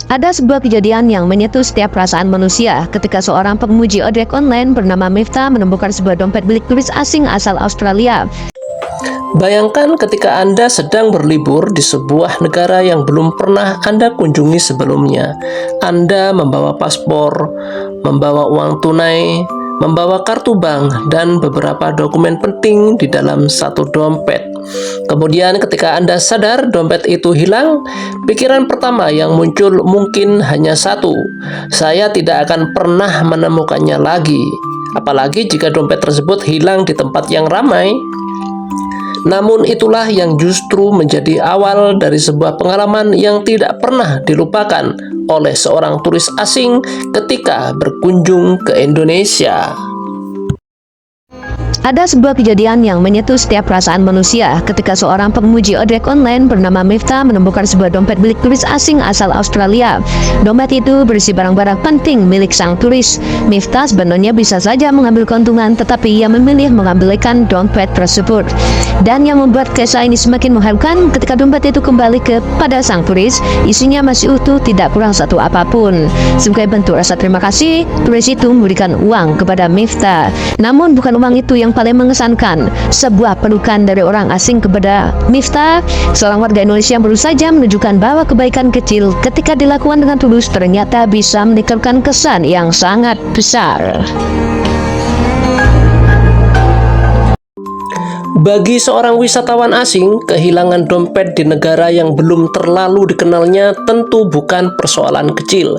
Ada sebuah kejadian yang menyentuh setiap perasaan manusia ketika seorang pengemudi ojek online bernama Miftah menemukan sebuah dompet milik turis asing asal Australia. Bayangkan ketika Anda sedang berlibur di sebuah negara yang belum pernah Anda kunjungi sebelumnya. Anda membawa paspor, membawa uang tunai, membawa kartu bank, dan beberapa dokumen penting di dalam satu dompet. Kemudian ketika Anda sadar dompet itu hilang, pikiran pertama yang muncul mungkin hanya satu: saya tidak akan pernah menemukannya lagi. Apalagi jika dompet tersebut hilang di tempat yang ramai. Namun itulah yang justru menjadi awal dari sebuah pengalaman yang tidak pernah dilupakan oleh seorang turis asing ketika berkunjung ke Indonesia. Ada sebuah kejadian yang menyentuh setiap perasaan manusia ketika seorang pengemudi ojek online bernama Miftah menemukan sebuah dompet milik turis asing asal Australia. Dompet itu berisi barang-barang penting milik sang turis. Miftah sebenarnya bisa saja mengambil keuntungan, tetapi ia memilih mengambilkan dompet tersebut. Dan yang membuat kisah ini semakin mengharukan ketika dompet itu kembali kepada sang turis, isinya masih utuh, tidak kurang satu apapun. Sebagai bentuk rasa terima kasih, turis itu memberikan uang kepada Miftah. Namun bukan uang itu yang paling mengesankan. Sebuah pelukan dari orang asing kepada Miftah, seorang warga Indonesia yang baru saja menunjukkan bahwa kebaikan kecil ketika dilakukan dengan tulus ternyata bisa meningkatkan kesan yang sangat besar. Bagi seorang wisatawan asing, kehilangan dompet di negara yang belum terlalu dikenalnya tentu bukan persoalan kecil.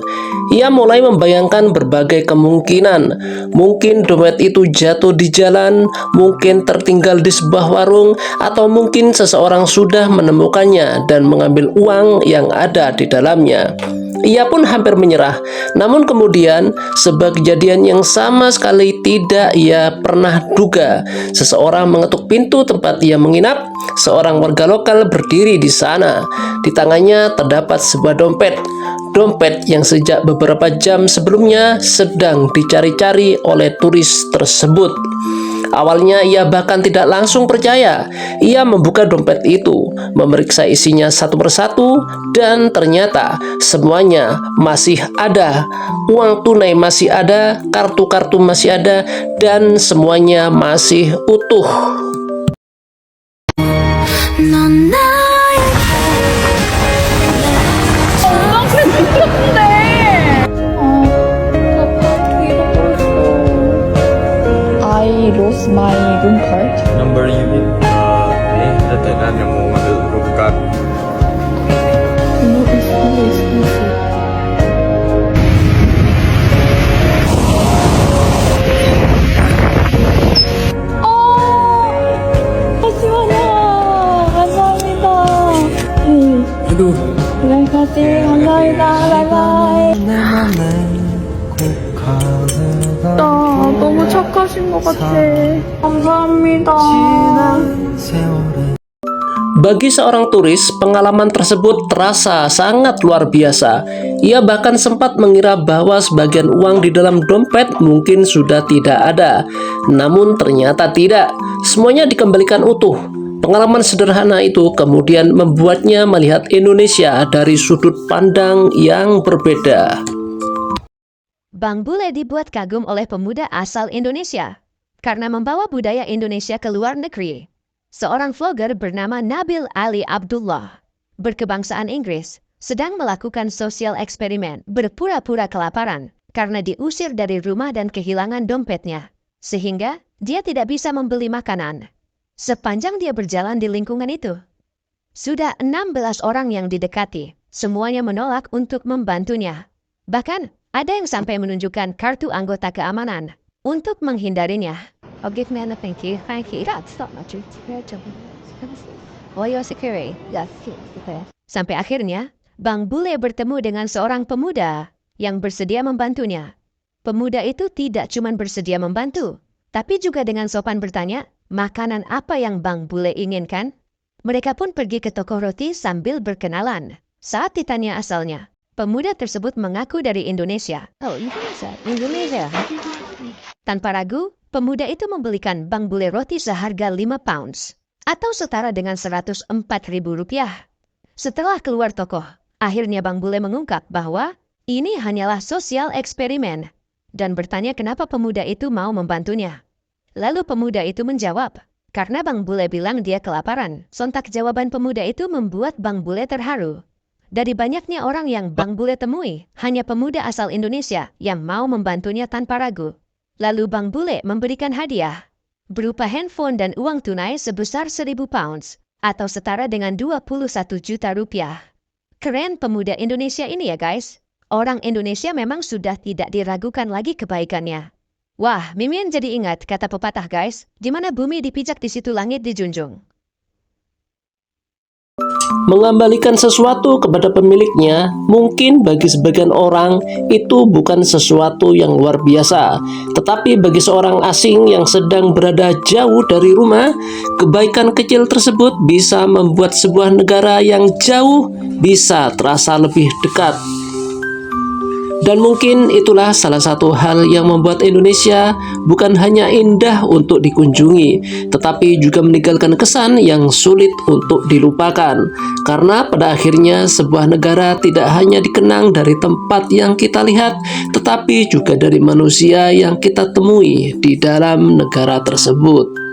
Ia mulai membayangkan berbagai kemungkinan. Mungkin dompet itu jatuh di jalan, mungkin tertinggal di sebuah warung, atau mungkin seseorang sudah menemukannya dan mengambil uang yang ada di dalamnya. Ia pun hampir menyerah. Namun kemudian, sebuah kejadian yang sama sekali tidak ia pernah duga. Seseorang mengetuk pintu tempat ia menginap. Seorang warga lokal berdiri di sana. Di tangannya terdapat sebuah dompet. Dompet yang sejak beberapa jam sebelumnya sedang dicari-cari oleh turis tersebut. Awalnya ia bahkan tidak langsung percaya. Ia membuka dompet itu, memeriksa isinya satu persatu, dan ternyata semuanya masih ada. Uang tunai masih ada, kartu-kartu masih ada, dan semuanya masih utuh. I lost my room card. Number you mean? Để tới ra nhà mồ mà tự rụt card. No, it's really expensive. 감사합니다. Aduh. terima kasih, 감사합니다. 바이바이. 너무 착하신 것 같아. 감사합니다. Bagi seorang turis, pengalaman tersebut terasa sangat luar biasa. Ia bahkan sempat mengira bahwa sebagian uang di dalam dompet mungkin sudah tidak ada. Namun ternyata tidak. Semuanya dikembalikan utuh. Pengalaman sederhana itu kemudian membuatnya melihat Indonesia dari sudut pandang yang berbeda. Bang Bule dibuat kagum oleh pemuda asal Indonesia karena membawa budaya Indonesia ke luar negeri. Seorang vlogger bernama Nabil Ali Abdullah, berkebangsaan Inggris, sedang melakukan sosial eksperimen berpura-pura kelaparan karena diusir dari rumah dan kehilangan dompetnya, sehingga dia tidak bisa membeli makanan. Sepanjang dia berjalan di lingkungan itu, sudah 16 orang yang didekati, semuanya menolak untuk membantunya. Bahkan, ada yang sampai menunjukkan kartu anggota keamanan untuk menghindarinya. Oh, give me anything, thank you. That's not much. Oh, you're security. Yes. Sampai akhirnya, Bang Bule bertemu dengan seorang pemuda yang bersedia membantunya. Pemuda itu tidak cuma bersedia membantu, tapi juga dengan sopan bertanya, makanan apa yang Bang Bule inginkan? Mereka pun pergi ke toko roti sambil berkenalan. Saat ditanya asalnya, pemuda tersebut mengaku dari Indonesia. Oh, Indonesia. Tanpa ragu, pemuda itu membelikan Bang Bule roti seharga 5 pounds. atau setara dengan Rp104.000. Setelah keluar toko, akhirnya Bang Bule mengungkap bahwa ini hanyalah sosial eksperimen dan bertanya kenapa pemuda itu mau membantunya. Lalu pemuda itu menjawab, karena Bang Bule bilang dia kelaparan. Sontak jawaban pemuda itu membuat Bang Bule terharu. Dari banyaknya orang yang Bang Bule temui, hanya pemuda asal Indonesia yang mau membantunya tanpa ragu. Lalu Bang Bule memberikan hadiah berupa handphone dan uang tunai sebesar £1.000 atau setara dengan Rp21 juta. Keren pemuda Indonesia ini ya guys. Orang Indonesia memang sudah tidak diragukan lagi kebaikannya. Wah, Mimin jadi ingat kata pepatah guys, di mana bumi dipijak di situ langit dijunjung. Mengembalikan sesuatu kepada pemiliknya mungkin bagi sebagian orang itu bukan sesuatu yang luar biasa. Tetapi bagi seorang asing yang sedang berada jauh dari rumah, kebaikan kecil tersebut bisa membuat sebuah negara yang jauh bisa terasa lebih dekat. Dan mungkin itulah salah satu hal yang membuat Indonesia bukan hanya indah untuk dikunjungi, tetapi juga meninggalkan kesan yang sulit untuk dilupakan. Karena pada akhirnya sebuah negara tidak hanya dikenang dari tempat yang kita lihat, tetapi juga dari manusia yang kita temui di dalam negara tersebut.